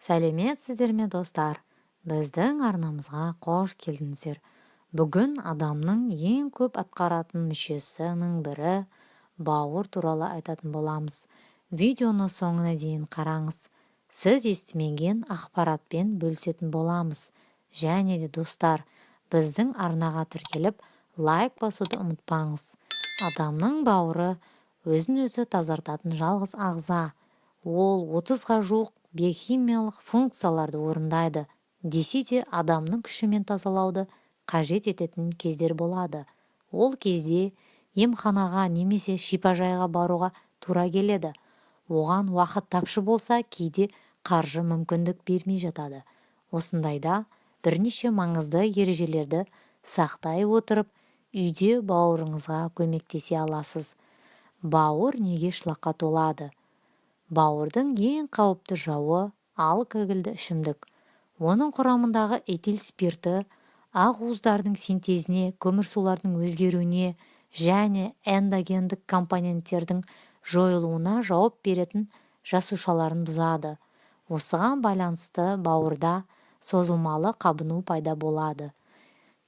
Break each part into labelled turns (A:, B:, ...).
A: Сәлеметсіздер ме достар? Біздің арнамызға қош келдіңіздер. Бүгін адамның ең көп атқаратын мүшесінің бірі бауыр туралы айтатын боламыз. Видеоны соңына дейін қараңыз. Сіз естімеген ақпаратпен бөлісетін боламыз. Және де достар, біздің арнаға тіркеліп, лайк басуды ұмытпаңыз. Адамның бауыры өзін-өзі тазартатын жалғыз ағза. Ол 30-ға жуық биохимиялық функцияларды орындайды. Десе де адамның күшімен тазалауды қажет ететін кездер болады. Ол кезде емханаға немесе шипажайға баруға тура келеді. Оған уақыт тапшы болса, кейде қаржы мүмкіндік бермей жатады. Осындайда бірнеше маңызды ережелерді сақтай отырып, үйде бауырыңызға көмектесе аласыз. Бауыр неге шлаққа толады? Бауырдың ең қауіпті жауы алкогольді ішімдік. Оның құрамындағы этил спирті ақуыздардың синтезіне, көмірсулардың өзгеруіне және эндогендік компоненттердің жойылуына жауап беретін жасушаларын бұзады. Осыған байланысты бауырда созылмалы қабыну пайда болады.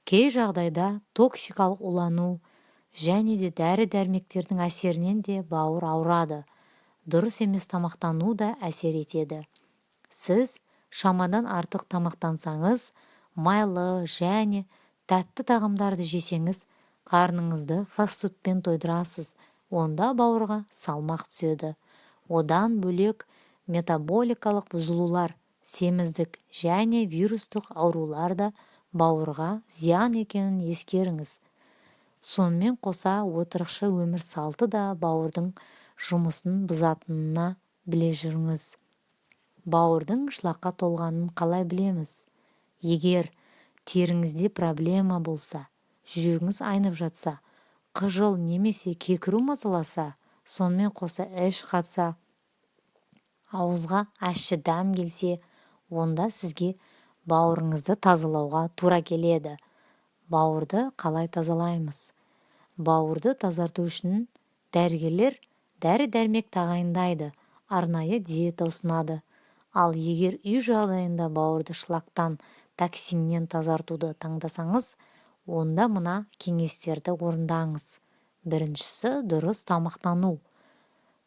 A: Кей жағдайда токсикалық улану және де дәрі-дәрмектердің әсерінен де бауыр ауырады. Дұрыс емес тамақтану да әсер етеді. Сіз шамадан артық тамақтансаңыз, майлы және тәтті тағамдарды жесеңіз, қарныңызды фастфудпен тойдырасыз. Онда бауырға салмақ түседі. Одан бөлек метаболикалық бұзылулар, семіздік және вирустық аурулар да бауырға зиян екенін ескеріңіз. Сонымен қоса отырықшы өмір салты да бауырдың жұмысын бұзатынына біле жүріңіз. Бауырдың шлаққа толғанын қалай білеміз? Егер теріңізде проблема болса, жүрегіңіз айнып жатса, қыжыл немесе кекіру мазаласа, сонымен қоса іш қатса, ауызға ащы дәм келсе, онда сізге бауырыңызды тазалауға тура келеді. Бауырды қалай тазалаймыз? Бауырды тазарту үшін дәрігерлер дәрі-дәрмек тағайындайды, арнайы диета ұсынады. Ал егер үй жағдайында бауырды шлактан, токсиннен тазартуды таңдасаңыз, онда мына кеңестерді орындаңыз. Біріншісі дұрыс тамақтану.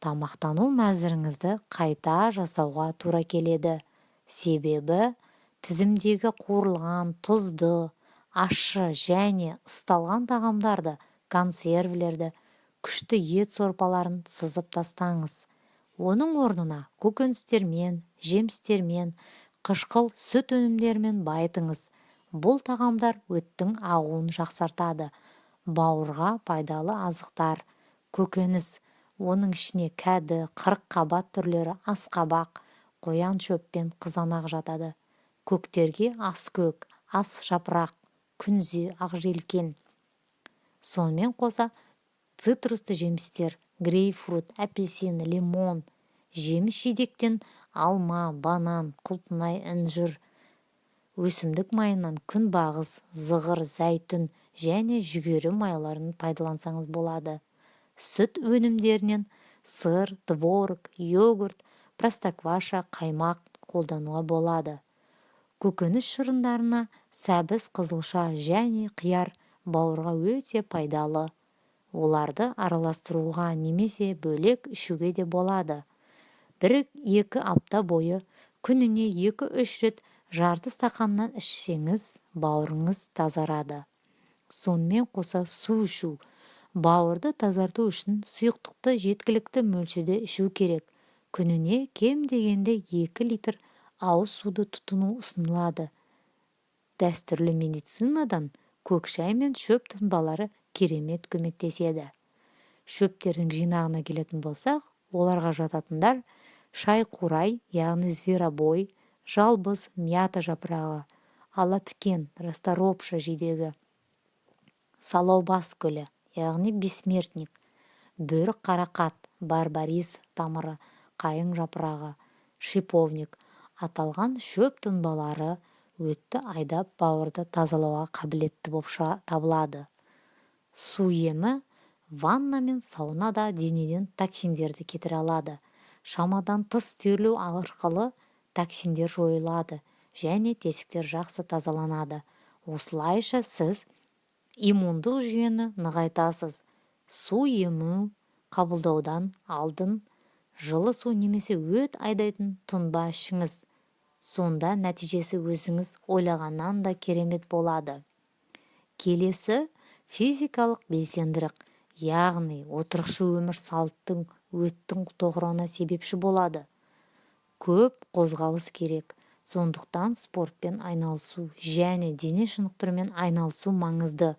A: Тамақтану мәзіріңізді қайта жасауға тура келеді. Себебі тізімдегі қуырылған, тұзды, ащы және ысталған тағамдарды, консервілерді, күшті ет сорпаларын сызып тастаңыз. Оның орнына көкөністермен, жемістермен, қышқыл сүт өнімдерімен байытыңыз. Бұл тағамдар өттің ағуын жақсартады. Бауырға пайдалы азықтар. Көкөніс, оның ішіне кәді, қырыққабат түрлері, асқабақ, қоян шөп пен қызанақ жатады. Көктерге аскөк, ас жапырақ, күнзе, ақжелкен. Сонымен қоса цитрусты жемістер, грейпфрут, апельсин, лимон, жеміс-жидектен алма, банан, құлпынай, інжір, өсімдік майынан күнбағыс, зығыр, зәйтүн және жүгері майларын пайдалансаңыз болады. Сүт өнімдерінен сыр, творог, йогурт, простокваша, қаймақ қолдануға болады. Көкөніс шырындарына сәбіз, қызылша және қияр бауырға өте пайдалы. Оларды араластыруға немесе бөлек ішуге де болады. 1-2 апта бойы күніне 2-3 рет жарты стақаннан ішсеңіз, бауырыңыз тазарады. Сонымен қоса су ішу. Бауырды тазарту үшін сұйықтықты жеткілікті мөлшерде ішу керек. Күніне кем дегенде 2 литр ауыз суды тұтыну ұсынылады. Дәстүрлі медицинадан көк шай мен шөп тұнбалары керемет көмектеседі. Шөптердің жинағына келетін болсақ, оларға жататындар шай-қурай, яғни зверобой, жалбыз, мята жапырағы, алатікен, расторопша жидегі, салаубас гүлі, яғни бессмертник, бөрік қарақат, барбарис тамыры, қайың жапырағы, шиповник. Аталған шөп тұнбалары өтті айдап бауырды тазалауға қабілетті болып табылады. Су емі, ванна мен саунада денеден токсиндерді кетіре алады. Шамадан тыс терлеу арқылы токсиндер жойылады және тесіктер жақсы тазаланады. Осылайша сіз иммундық жүйені нығайтасыз. Су ему қабылдаудан алдын жылы су немесе өт айдайтын тұнба ішіңіз. Сонда нәтижесі өзіңіз ойлағаннан да керемет болады. Келесі физикалық белсенділік, яғни отырықшы өмір салттың өттің тоғырауына себепші болады. Көп қозғалыс керек, сондықтан спортпен айналысу және дене шынықтырумен айналысу маңызды.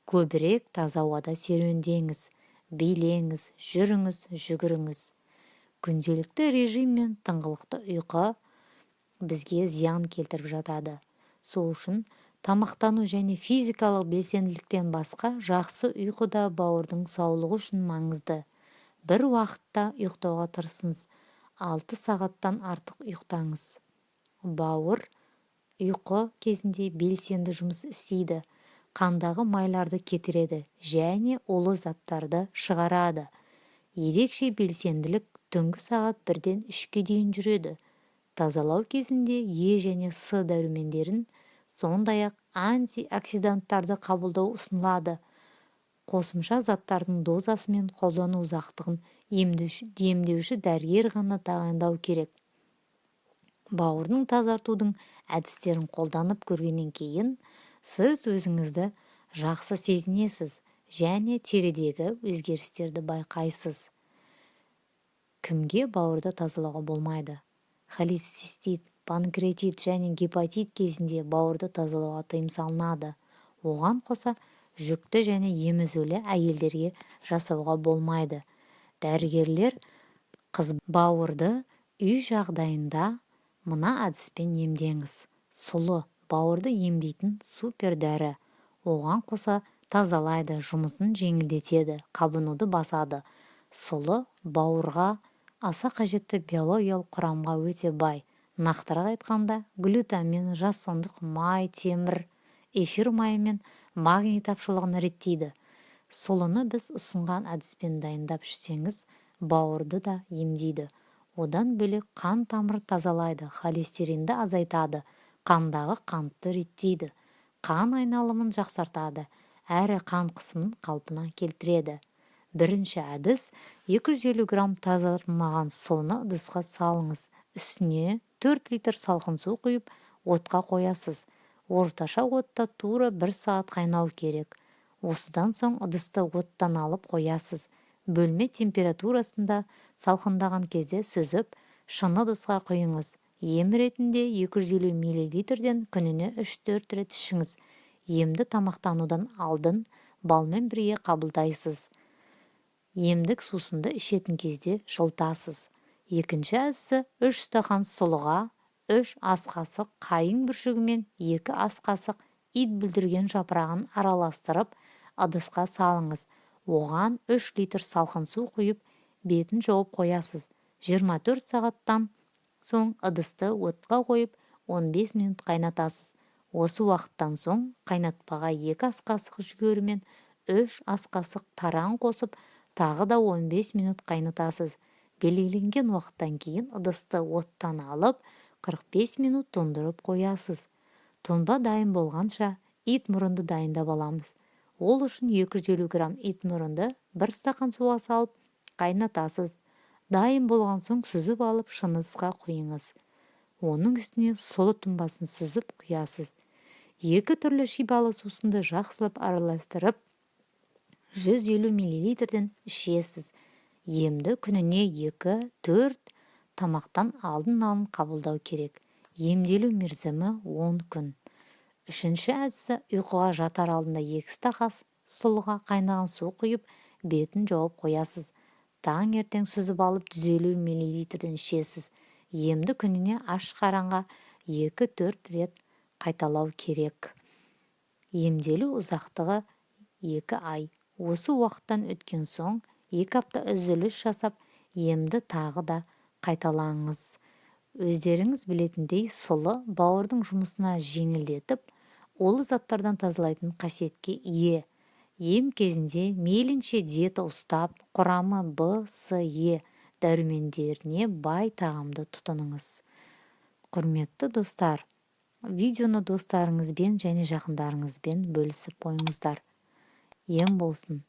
A: Көбірек таза ауада серуендеңіз, билеңіз, жүріңіз, жүгіріңіз. Күнделікті режим мен тыңғылықты ұйқы бізге зиян келтіріп жатады. Сол үшін тамақтану және физикалық белсенділіктен басқа жақсы ұйқы да бауырдың саулығы үшін маңызды. Бір уақытта ұйықтауға тырысыңыз, 6 сағаттан артық ұйықтаңыз. Бауыр ұйқы кезінде белсенді жұмыс істейді, қандағы майларды кетіреді және улы заттарды шығарады. Ерекше белсенділік түнгі сағат 1-ден 3-ке дейін жүреді. Тазалау кезінде Е және С дәрумендерін, сондай-ақ антиоксиданттарды қабылдау ұсынылады. Қосымша заттардың дозасы мен қолдану ұзақтығын емдеуші дәрігер ғана тағайындау керек. Бауырдың тазартудың әдістерін қолданып көргеннен кейін, сіз өзіңізді жақсы сезінесіз және терідегі өзгерістерді байқайсыз. Кімге бауырды тазалауға болмайды? Холецистит, панкреатит және гепатит кезінде бауырды тазалауға тыйым салынады. Оған қоса жүкті және емізулі әйелдерге жасауға болмайды. Дәрігерлер бауырды үй жағдайында мына әдіспен емдеңіз. Сұлы бауырды емдейтін супер дәрі. Оған қоса тазалайды, жұмысын жеңілдетеді, қабынуды басады. Сұлы бауырға аса қажетті биологиялық құрамға өте бай. Нақтырақ айтқанда, глютамин, жасондық май, темір, эфир майы мен магний тапшылығын реттейді. Сұлыны біз ұсынған әдіспен дайындап ішсеңіз, бауырды да емдейді. Одан бөлек қан тамыр тазалайды, холестеринді азайтады, қандағы қантты реттейді, қан айналымын жақсартады, әрі қан қысымын қалпына келтіреді. Бірінші әдіс: 250 грамм тазартылмаған сұлыны ыдысқа салыңыз. Үстіне 4 литр салқын су құйып, отқа қоясыз. Орташа отта тура 1 сағат қайнау керек. Осыдан соң ыдысты оттан алып қоясыз. Бөлме температурасында салқындаған кезде сүзіп, шыны ыдысқа құйыңыз. Ем ретінде 250 мл-ден күніне 3-4 рет ішіңіз. Емді тамақтанудан алдын балмен бірге қабылдайсыз. Емдік сусынды ішетін кезде жылтасыз. Екінші әдісі: 3 стақан сұлыға 3 ас қасық қайың бүршігі мен 2 ас қасық ит бүлдірген жапырағын араластырып, ыдысқа салыңыз. Оған 3 литр салқын су құйып, бетін жауып қоясыз. 24 сағаттан соң ыдысты отқа қойып, 15 минут қайнатасыз. Осы уақыттан соң қайнатпаға 2 ас қасық жүгері мен 3 ас қасық таран қосып, тағы да 15 минут қайнатасыз. Белгіленген уақыттан кейін ыдысты оттан алып, 45 минут тоңдырып қоясыз. Тұнба дайын болғанша ит мұрынды дайындап аламыз. Ол үшін 250 грамм ит мұрынды 1 стақан суға салып қайнатасыз. Дайын болған соң сүзіп алып шыны ыдысқа құйыңыз. Оның үстіне сұлы тұнбасын сүзіп құясыз. 2 түрлі шипалы сусынды жақсылап араластырып, 150 мл-ден ішесіз. Емді күніне 2-4 тамақтан алдын қабылдау керек. Емделу мерзімі 10 күн. Үшінші әдісі: ұйқыға жатар алдында 2 стақан сұлыға қайнаған су құйып, бетін жауып қоясыз. Таңертең сүзіп алып 150 мл-ден ішесіз. Емді күніне аш қаранға 2-4 рет қайталау керек. Емделу ұзақтығы 2 ай. Осы уақыттан өткен соң 2 апта үзіліс жасап, емді тағы да қайталаңыз. Өздеріңіз білетіндей, сұлы бауырдың жұмысына жеңілдетіп, улы заттардан тазалайтын қасиетке ие. Ем кезінде мейлінше диета ұстап, құрамы В, С, Е дәрумендеріне бай тағамды тұтыныңыз. Құрметті достар, видеоны достарыңызбен және жақындарыңызбен бөлісіп қойыңыздар. Ем болсын.